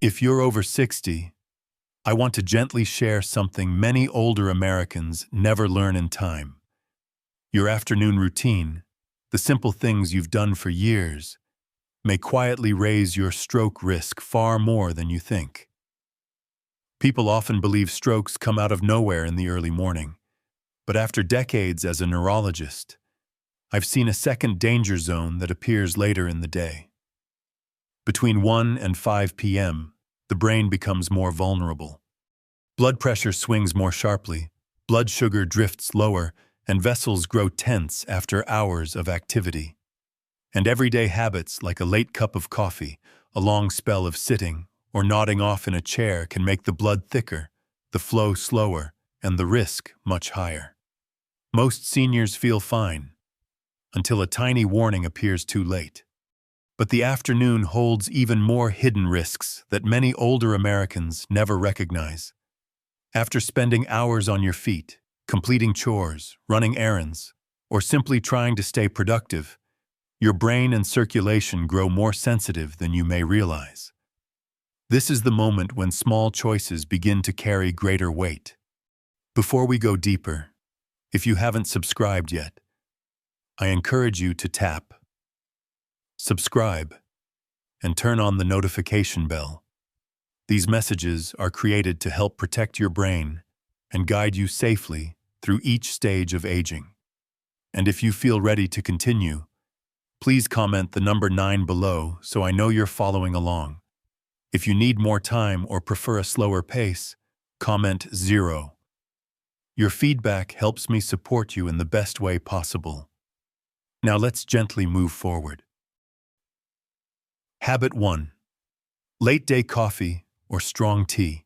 If you're over 60, I want to gently share something many older Americans never learn in time. Your afternoon routine, the simple things you've done for years, may quietly raise your stroke risk far more than you think. People often believe strokes come out of nowhere in the early morning, but after decades as a neurologist, I've seen a second danger zone that appears later in the day. Between 1 and 5 p.m., the brain becomes more vulnerable. Blood pressure swings more sharply, blood sugar drifts lower, and vessels grow tense after hours of activity. And everyday habits like a late cup of coffee, a long spell of sitting, or nodding off in a chair can make the blood thicker, the flow slower, and the risk much higher. Most seniors feel fine, until a tiny warning appears too late. But the afternoon holds even more hidden risks that many older Americans never recognize. After spending hours on your feet, completing chores, running errands, or simply trying to stay productive, your brain and circulation grow more sensitive than you may realize. This is the moment when small choices begin to carry greater weight. Before we go deeper, if you haven't subscribed yet, I encourage you to tap subscribe and turn on the notification bell. These messages are created to help protect your brain and guide you safely through each stage of aging. And if you feel ready to continue, please comment the number 9 below so I know you're following along. If you need more time or prefer a slower pace, comment 0. Your feedback helps me support you in the best way possible. Now let's gently move forward. Habit 1. Late day coffee or strong tea.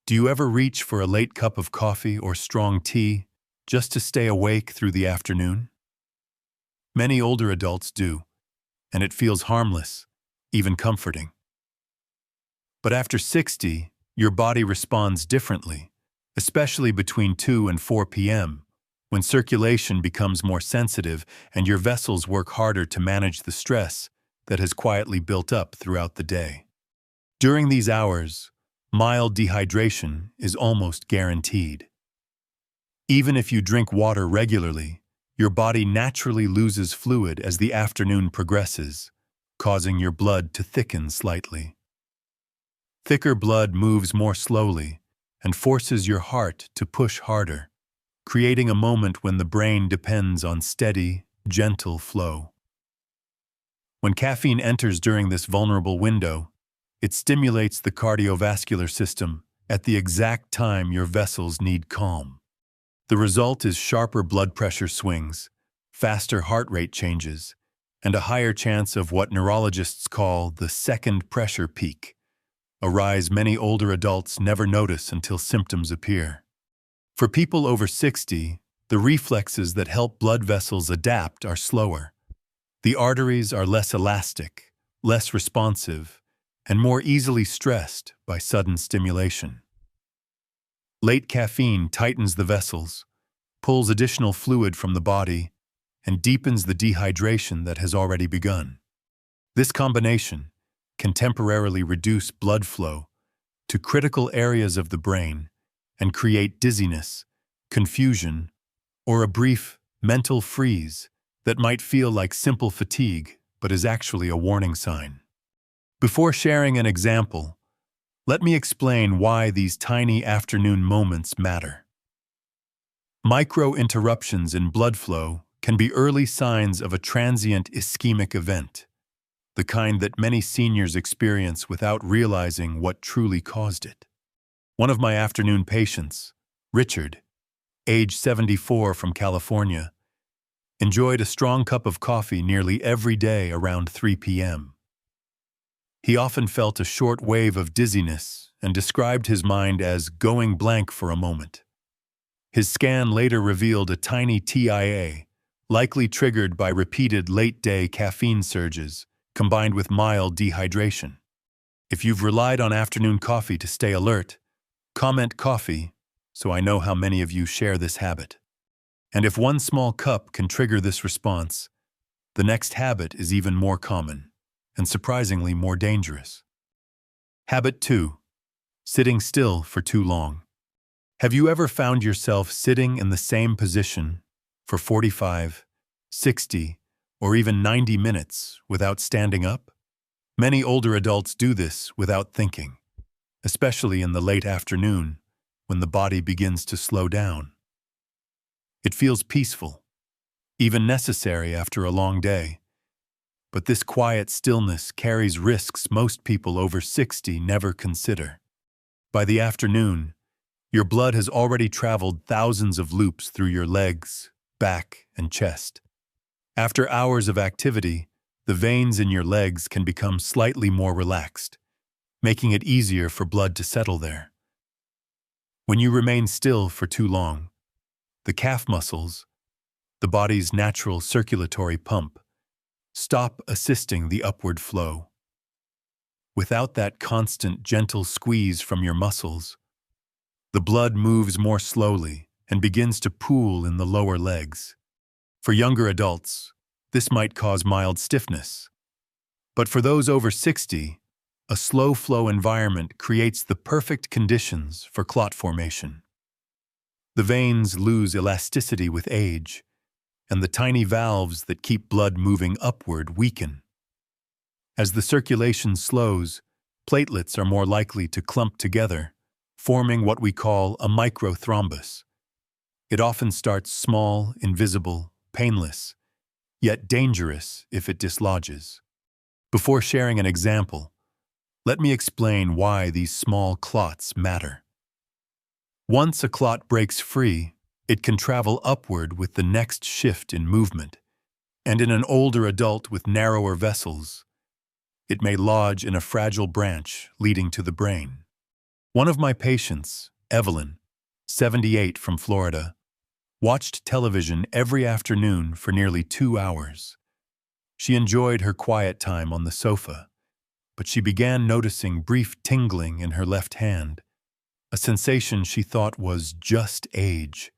Do you ever reach for a late cup of coffee or strong tea just to stay awake through the afternoon? Many older adults do, and it feels harmless, even comforting. But after 60, your body responds differently, especially between 2 and 4 p.m., when circulation becomes more sensitive and your vessels work harder to manage the stress that has quietly built up throughout the day. During these hours, mild dehydration is almost guaranteed. Even if you drink water regularly, your body naturally loses fluid as the afternoon progresses, causing your blood to thicken slightly. Thicker blood moves more slowly and forces your heart to push harder, creating a moment when the brain depends on steady, gentle flow. When caffeine enters during this vulnerable window, it stimulates the cardiovascular system at the exact time your vessels need calm. The result is sharper blood pressure swings, faster heart rate changes, and a higher chance of what neurologists call the second pressure peak, a rise many older adults never notice until symptoms appear. For people over 60, the reflexes that help blood vessels adapt are slower. The arteries are less elastic, less responsive, and more easily stressed by sudden stimulation. Late caffeine tightens the vessels, pulls additional fluid from the body, and deepens the dehydration that has already begun. This combination can temporarily reduce blood flow to critical areas of the brain and create dizziness, confusion, or a brief mental freeze that might feel like simple fatigue but is actually a warning sign. Before sharing an example, let me explain why these tiny afternoon moments matter. Micro-interruptions in blood flow can be early signs of a transient ischemic event, the kind that many seniors experience without realizing what truly caused it. One of my afternoon patients, Richard, age 74 from California, enjoyed a strong cup of coffee nearly every day around 3 p.m. He often felt a short wave of dizziness and described his mind as going blank for a moment. His scan later revealed a tiny TIA, likely triggered by repeated late-day caffeine surges, combined with mild dehydration. If you've relied on afternoon coffee to stay alert, comment coffee so I know how many of you share this habit. And if one small cup can trigger this response, the next habit is even more common and surprisingly more dangerous. Habit 2. Sitting still for too long. Have you ever found yourself sitting in the same position for 45, 60, or even 90 minutes without standing up? Many older adults do this without thinking, especially in the late afternoon when the body begins to slow down. It feels peaceful, even necessary after a long day. But this quiet stillness carries risks most people over 60 never consider. By the afternoon, your blood has already traveled thousands of loops through your legs, back, and chest. After hours of activity, the veins in your legs can become slightly more relaxed, making it easier for blood to settle there. When you remain still for too long, the calf muscles, the body's natural circulatory pump, stop assisting the upward flow. Without that constant, gentle squeeze from your muscles, the blood moves more slowly and begins to pool in the lower legs. For younger adults, this might cause mild stiffness. But for those over 60, a slow flow environment creates the perfect conditions for clot formation. The veins lose elasticity with age, and the tiny valves that keep blood moving upward weaken. As the circulation slows, platelets are more likely to clump together, forming what we call a microthrombus. It often starts small, invisible, painless, yet dangerous if it dislodges. Before sharing an example, let me explain why these small clots matter. Once a clot breaks free, it can travel upward with the next shift in movement, and in an older adult with narrower vessels, it may lodge in a fragile branch leading to the brain. One of my patients, Evelyn, 78 from Florida, watched television every afternoon for nearly 2 hours. She enjoyed her quiet time on the sofa, but she began noticing brief tingling in her left hand, a sensation she thought was just age.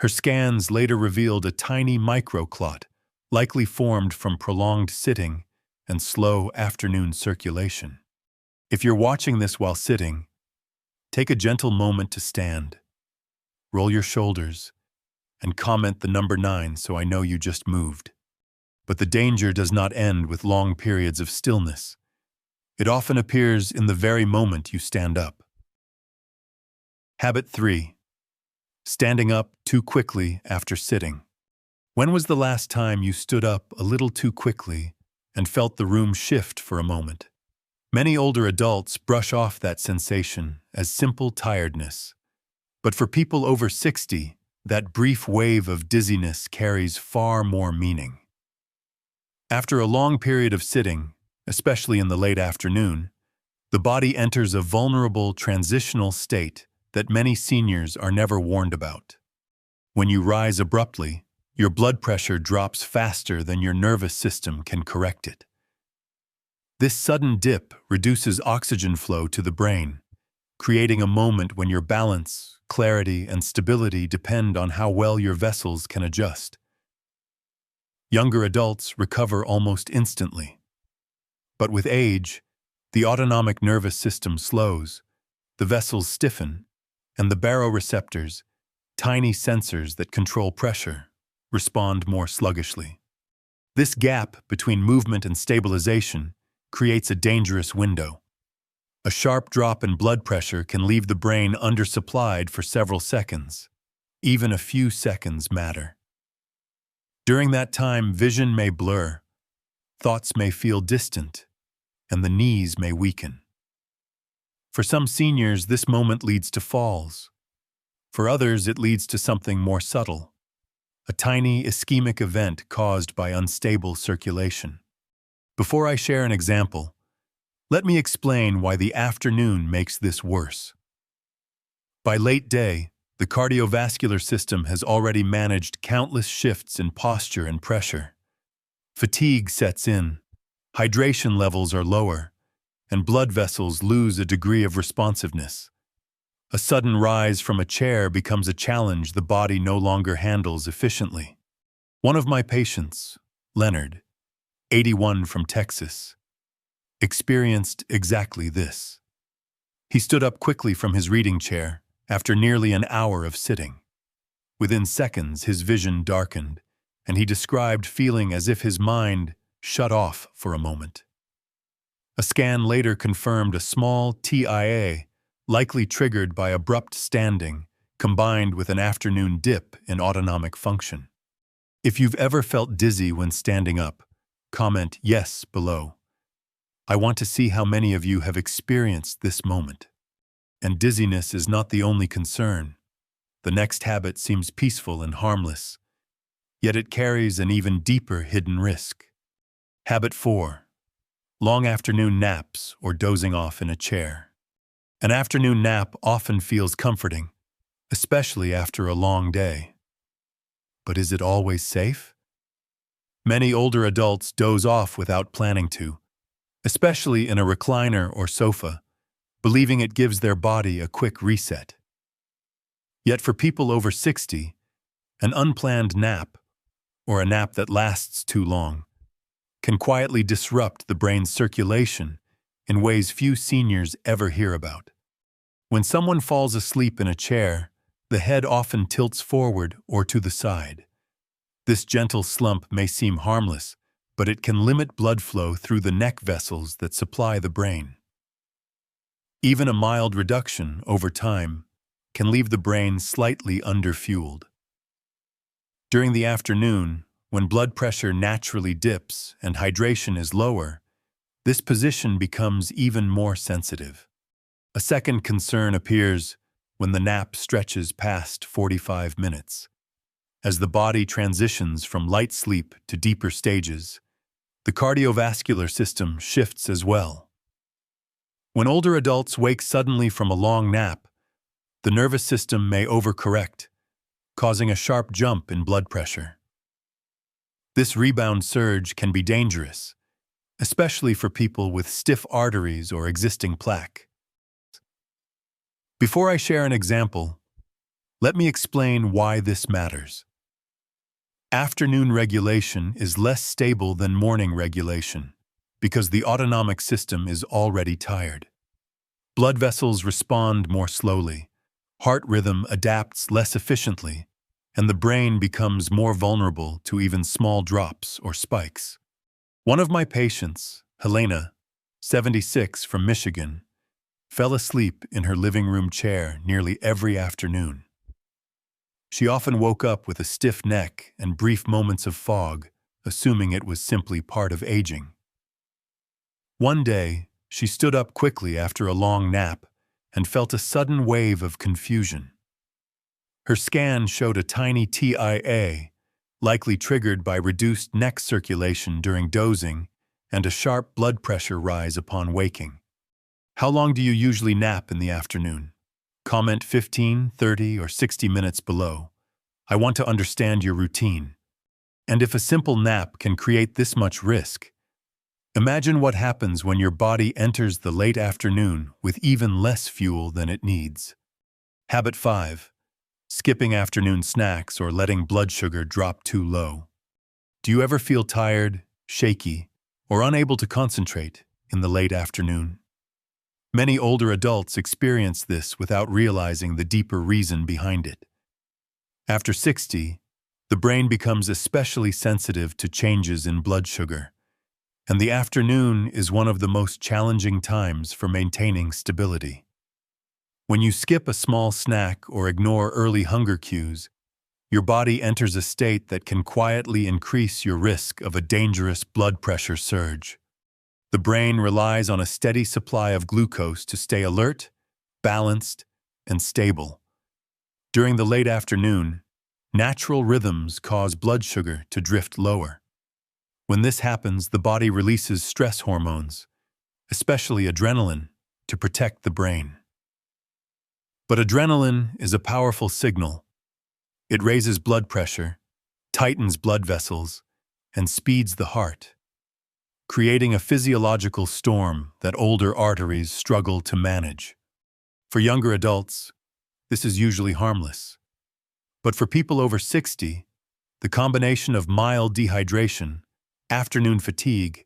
Her scans later revealed a tiny microclot, likely formed from prolonged sitting and slow afternoon circulation. If you're watching this while sitting, take a gentle moment to stand, roll your shoulders, and comment the number 9 so I know you just moved. But the danger does not end with long periods of stillness. It often appears in the very moment you stand up. Habit 3. Standing up too quickly after sitting. When was the last time you stood up a little too quickly and felt the room shift for a moment? Many older adults brush off that sensation as simple tiredness. But for people over 60, that brief wave of dizziness carries far more meaning. After a long period of sitting, especially in the late afternoon, the body enters a vulnerable transitional state that many seniors are never warned about. When you rise abruptly, your blood pressure drops faster than your nervous system can correct it. This sudden dip reduces oxygen flow to the brain, creating a moment when your balance, clarity, and stability depend on how well your vessels can adjust. Younger adults recover almost instantly. But with age, the autonomic nervous system slows, the vessels stiffen, and the baroreceptors, tiny sensors that control pressure, respond more sluggishly. This gap between movement and stabilization creates a dangerous window. A sharp drop in blood pressure can leave the brain undersupplied for several seconds. Even a few seconds matter. During that time, vision may blur, thoughts may feel distant, and the knees may weaken. For some seniors, this moment leads to falls. For others, it leads to something more subtle, a tiny ischemic event caused by unstable circulation. Before I share an example, let me explain why the afternoon makes this worse. By late day, the cardiovascular system has already managed countless shifts in posture and pressure. Fatigue sets in, hydration levels are lower, and blood vessels lose a degree of responsiveness. A sudden rise from a chair becomes a challenge the body no longer handles efficiently. One of my patients, Leonard, 81 from Texas, experienced exactly this. He stood up quickly from his reading chair after nearly an hour of sitting. Within seconds, his vision darkened, and he described feeling as if his mind shut off for a moment. A scan later confirmed a small TIA, likely triggered by abrupt standing, combined with an afternoon dip in autonomic function. If you've ever felt dizzy when standing up, comment yes below. I want to see how many of you have experienced this moment. And dizziness is not the only concern. The next habit seems peaceful and harmless, yet it carries an even deeper hidden risk. Habit 4. Long afternoon naps or dozing off in a chair. An afternoon nap often feels comforting, especially after a long day. But is it always safe? Many older adults doze off without planning to, especially in a recliner or sofa, believing it gives their body a quick reset. Yet for people over 60, an unplanned nap, or a nap that lasts too long, can quietly disrupt the brain's circulation in ways few seniors ever hear about. When someone falls asleep in a chair, the head often tilts forward or to the side. This gentle slump may seem harmless, but it can limit blood flow through the neck vessels that supply the brain. Even a mild reduction over time can leave the brain slightly underfueled. During the afternoon, when blood pressure naturally dips and hydration is lower, this position becomes even more sensitive. A second concern appears when the nap stretches past 45 minutes. As the body transitions from light sleep to deeper stages, the cardiovascular system shifts as well. When older adults wake suddenly from a long nap, the nervous system may overcorrect, causing a sharp jump in blood pressure. This rebound surge can be dangerous, especially for people with stiff arteries or existing plaque. Before I share an example, let me explain why this matters. Afternoon regulation is less stable than morning regulation because the autonomic system is already tired. Blood vessels respond more slowly, heart rhythm adapts less efficiently, and the brain becomes more vulnerable to even small drops or spikes. One of my patients, Helena, 76 from Michigan, fell asleep in her living room chair nearly every afternoon. She often woke up with a stiff neck and brief moments of fog, assuming it was simply part of aging. One day, she stood up quickly after a long nap and felt a sudden wave of confusion. Her scan showed a tiny TIA, likely triggered by reduced neck circulation during dozing and a sharp blood pressure rise upon waking. How long do you usually nap in the afternoon? Comment 15, 30, or 60 minutes below. I want to understand your routine. And if a simple nap can create this much risk, imagine what happens when your body enters the late afternoon with even less fuel than it needs. Habit 5. Skipping afternoon snacks or letting blood sugar drop too low. Do you ever feel tired, shaky, or unable to concentrate in the late afternoon? Many older adults experience this without realizing the deeper reason behind it. After 60, the brain becomes especially sensitive to changes in blood sugar, and the afternoon is one of the most challenging times for maintaining stability. When you skip a small snack or ignore early hunger cues, your body enters a state that can quietly increase your risk of a dangerous blood pressure surge. The brain relies on a steady supply of glucose to stay alert, balanced, and stable. During the late afternoon, natural rhythms cause blood sugar to drift lower. When this happens, the body releases stress hormones, especially adrenaline, to protect the brain. But adrenaline is a powerful signal. It raises blood pressure, tightens blood vessels, and speeds the heart, creating a physiological storm that older arteries struggle to manage. For younger adults, this is usually harmless. But for people over 60, the combination of mild dehydration, afternoon fatigue,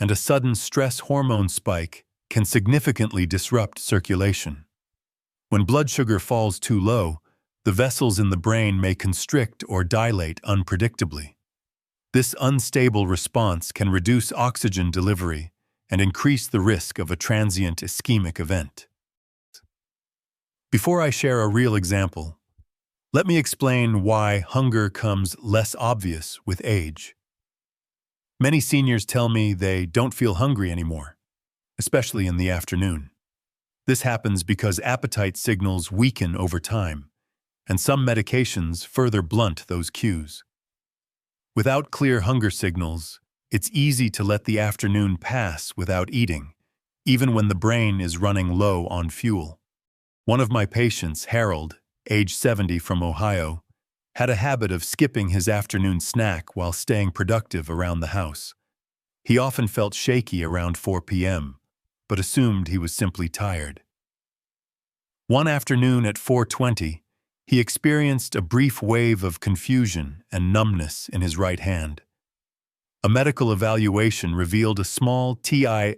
and a sudden stress hormone spike can significantly disrupt circulation. When blood sugar falls too low, the vessels in the brain may constrict or dilate unpredictably. This unstable response can reduce oxygen delivery and increase the risk of a transient ischemic event. Before I share a real example, let me explain why hunger comes less obvious with age. Many seniors tell me they don't feel hungry anymore, especially in the afternoon. This happens because appetite signals weaken over time, and some medications further blunt those cues. Without clear hunger signals, it's easy to let the afternoon pass without eating, even when the brain is running low on fuel. One of my patients, Harold, age 70 from Ohio, had a habit of skipping his afternoon snack while staying productive around the house. He often felt shaky around 4 p.m., but assumed he was simply tired. One afternoon at 4:20, he experienced a brief wave of confusion and numbness in his right hand. A medical evaluation revealed a small TIA,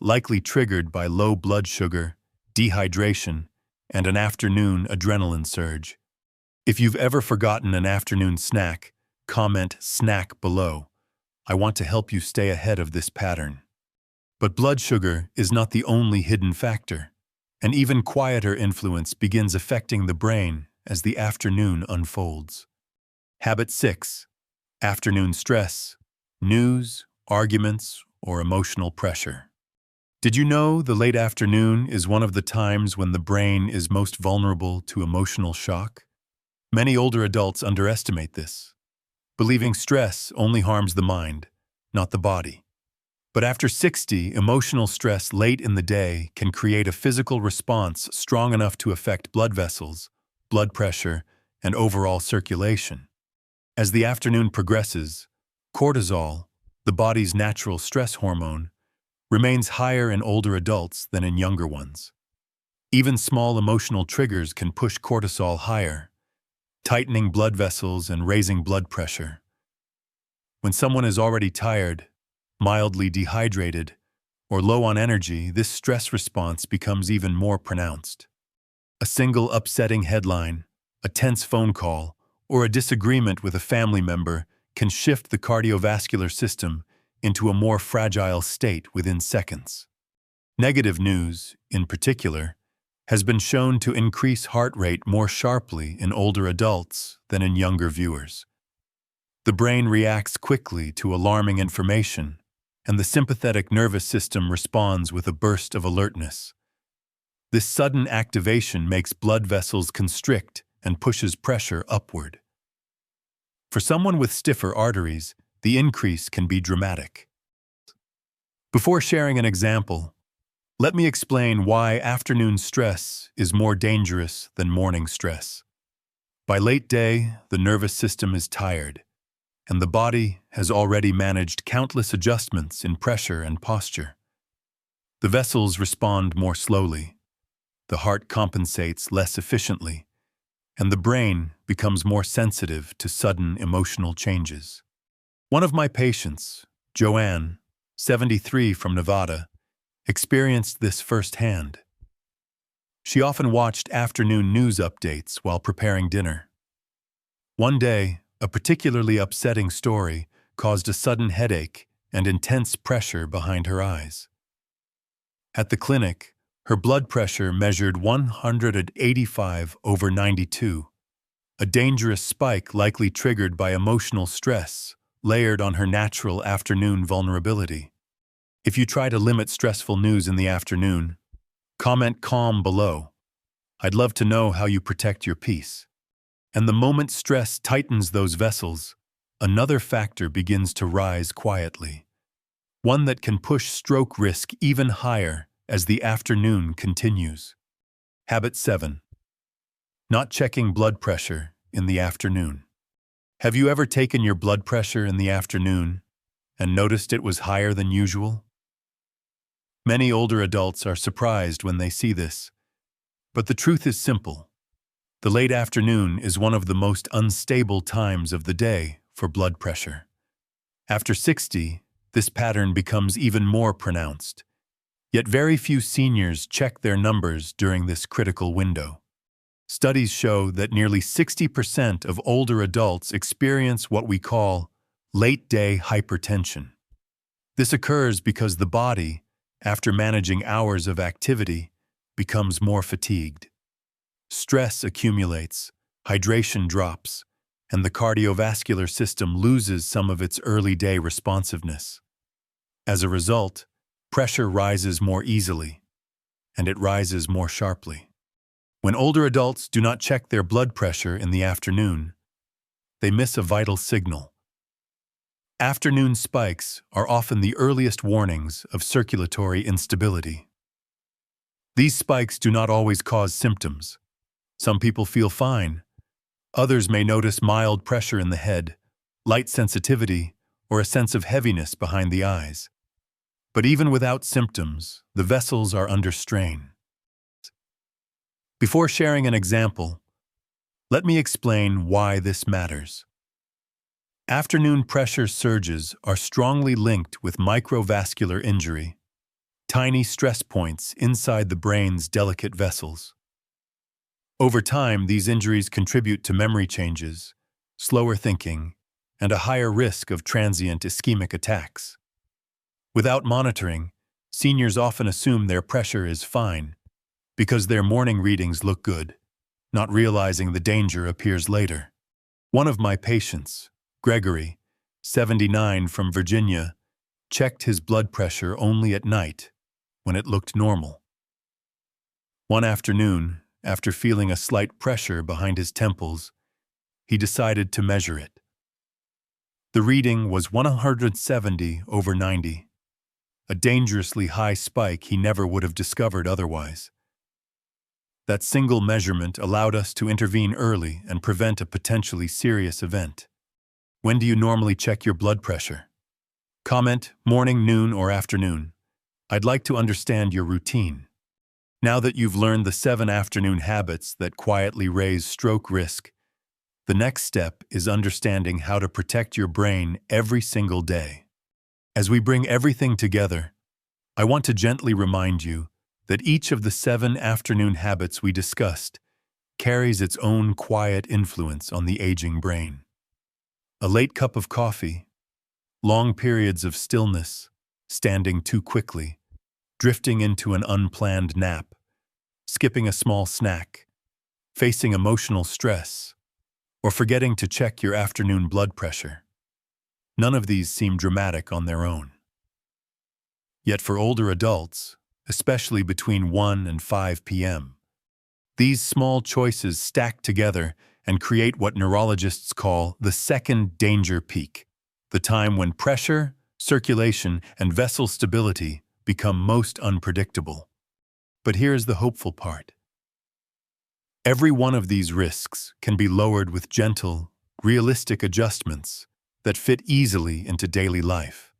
likely triggered by low blood sugar, dehydration, and an afternoon adrenaline surge. If you've ever forgotten an afternoon snack, comment "snack" below. I want to help you stay ahead of this pattern. But blood sugar is not the only hidden factor. An even quieter influence begins affecting the brain as the afternoon unfolds. Habit 6. Afternoon stress, news, arguments, or emotional pressure. Did you know the late afternoon is one of the times when the brain is most vulnerable to emotional shock? Many older adults underestimate this, believing stress only harms the mind, not the body. But after 60, emotional stress late in the day can create a physical response strong enough to affect blood vessels, blood pressure, and overall circulation. As the afternoon progresses, cortisol, the body's natural stress hormone, remains higher in older adults than in younger ones. Even small emotional triggers can push cortisol higher, tightening blood vessels and raising blood pressure. When someone is already tired, mildly dehydrated, or low on energy, this stress response becomes even more pronounced. A single upsetting headline, a tense phone call, or a disagreement with a family member can shift the cardiovascular system into a more fragile state within seconds. Negative news, in particular, has been shown to increase heart rate more sharply in older adults than in younger viewers. The brain reacts quickly to alarming information, and the sympathetic nervous system responds with a burst of alertness. This sudden activation makes blood vessels constrict and pushes pressure upward. For someone with stiffer arteries, the increase can be dramatic. Before sharing an example, let me explain why afternoon stress is more dangerous than morning stress. By late day, the nervous system is tired, and the body has already managed countless adjustments in pressure and posture. The vessels respond more slowly, the heart compensates less efficiently, and the brain becomes more sensitive to sudden emotional changes. One of my patients, Joanne, 73 from Nevada, experienced this firsthand. She often watched afternoon news updates while preparing dinner. One day, a particularly upsetting story caused a sudden headache and intense pressure behind her eyes. At the clinic, her blood pressure measured 185/92, a dangerous spike likely triggered by emotional stress layered on her natural afternoon vulnerability. If you try to limit stressful news in the afternoon, comment "calm" below. I'd love to know how you protect your peace. And the moment stress tightens those vessels, another factor begins to rise quietly, one that can push stroke risk even higher as the afternoon continues. Habit 7. Not checking blood pressure in the afternoon. Have you ever taken your blood pressure in the afternoon and noticed it was higher than usual? Many older adults are surprised when they see this, but the truth is simple. The late afternoon is one of the most unstable times of the day for blood pressure. After 60, this pattern becomes even more pronounced. Yet very few seniors check their numbers during this critical window. Studies show that nearly 60% of older adults experience what we call late-day hypertension. This occurs because the body, after managing hours of activity, becomes more fatigued. Stress accumulates, hydration drops, and the cardiovascular system loses some of its early-day responsiveness. As a result, pressure rises more easily, and it rises more sharply. When older adults do not check their blood pressure in the afternoon, they miss a vital signal. Afternoon spikes are often the earliest warnings of circulatory instability. These spikes do not always cause symptoms. Some people feel fine. Others may notice mild pressure in the head, light sensitivity, or a sense of heaviness behind the eyes. But even without symptoms, the vessels are under strain. Before sharing an example, let me explain why this matters. Afternoon pressure surges are strongly linked with microvascular injury, tiny stress points inside the brain's delicate vessels. Over time, these injuries contribute to memory changes, slower thinking, and a higher risk of transient ischemic attacks. Without monitoring, seniors often assume their pressure is fine because their morning readings look good, not realizing the danger appears later. One of my patients, Gregory, 79 from Virginia, checked his blood pressure only at night when it looked normal. One afternoon, after feeling a slight pressure behind his temples, he decided to measure it. The reading was 170/90, a dangerously high spike he never would have discovered otherwise. That single measurement allowed us to intervene early and prevent a potentially serious event. When do you normally check your blood pressure? Comment, morning, noon, or afternoon. I'd like to understand your routine. Now that you've learned the 7 afternoon habits that quietly raise stroke risk, the next step is understanding how to protect your brain every single day. As we bring everything together, I want to gently remind you that each of the 7 afternoon habits we discussed carries its own quiet influence on the aging brain. A late cup of coffee, long periods of stillness, standing too quickly, drifting into an unplanned nap, skipping a small snack, facing emotional stress, or forgetting to check your afternoon blood pressure. None of these seem dramatic on their own. Yet for older adults, especially between 1 and 5 p.m., these small choices stack together and create what neurologists call the second danger peak, the time when pressure, circulation, and vessel stability become most unpredictable. But here's the hopeful part. Every one of these risks can be lowered with gentle, realistic adjustments that fit easily into daily life.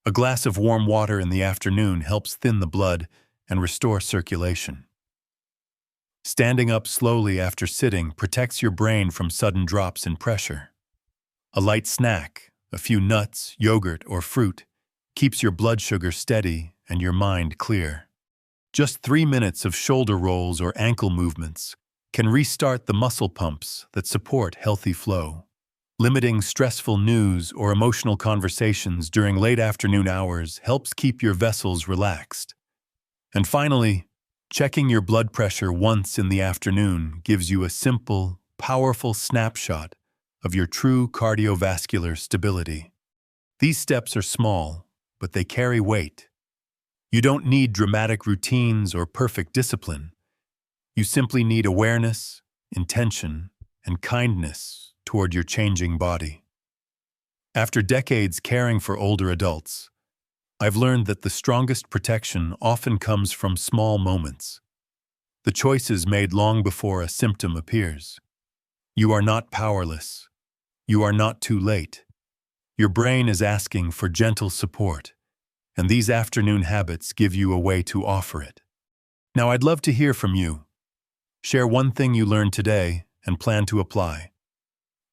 A glass of warm water in the afternoon helps thin the blood and restore circulation. Standing up slowly after sitting protects your brain from sudden drops in pressure. A light snack, a few nuts, yogurt, or fruit, keeps your blood sugar steady and your mind clear. Just 3 minutes of shoulder rolls or ankle movements can restart the muscle pumps that support healthy flow. Limiting stressful news or emotional conversations during late afternoon hours helps keep your vessels relaxed. And finally, checking your blood pressure once in the afternoon gives you a simple, powerful snapshot of your true cardiovascular stability. These steps are small, but they carry weight. You don't need dramatic routines or perfect discipline. You simply need awareness, intention, and kindness toward your changing body. After decades caring for older adults, I've learned that the strongest protection often comes from small moments. The choices made long before a symptom appears. You are not powerless. You are not too late. Your brain is asking for gentle support, and these afternoon habits give you a way to offer it. Now, I'd love to hear from you. Share one thing you learned today and plan to apply.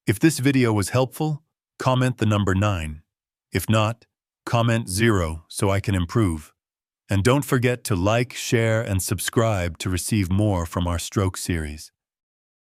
If this video was helpful, comment the number 9. If not, Comment 0 so I can improve. And don't forget to like, share, and subscribe to receive more from our stroke series.